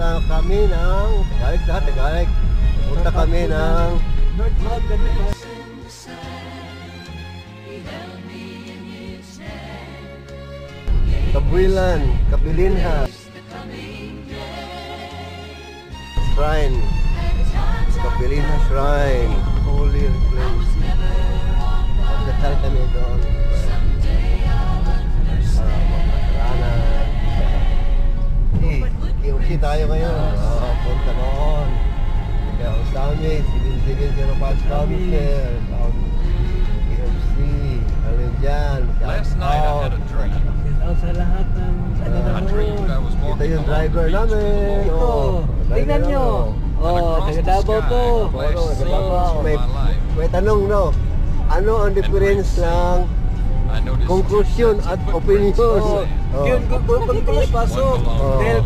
Punta kami ng Tagalog. Punta kami ng North ganito. Kabuilan, Kabilinha Shrine. Kabilinha Shrine. Holy place. Magdasal kami doon. Kiusi tayo ngayon. Punta noon. Kaya Usami, Civil 05 Council. KFC. Ano dyan? Last night I had a dream. Sa lahat ng I dreamed I was Ito walking yung along driver the beach namin. Ito. Tingnan nyo. Taga Davao to. May tanong, no? Ano ang difference ng I noticed conclusion at opinion? Yun, kung pasok. Dahil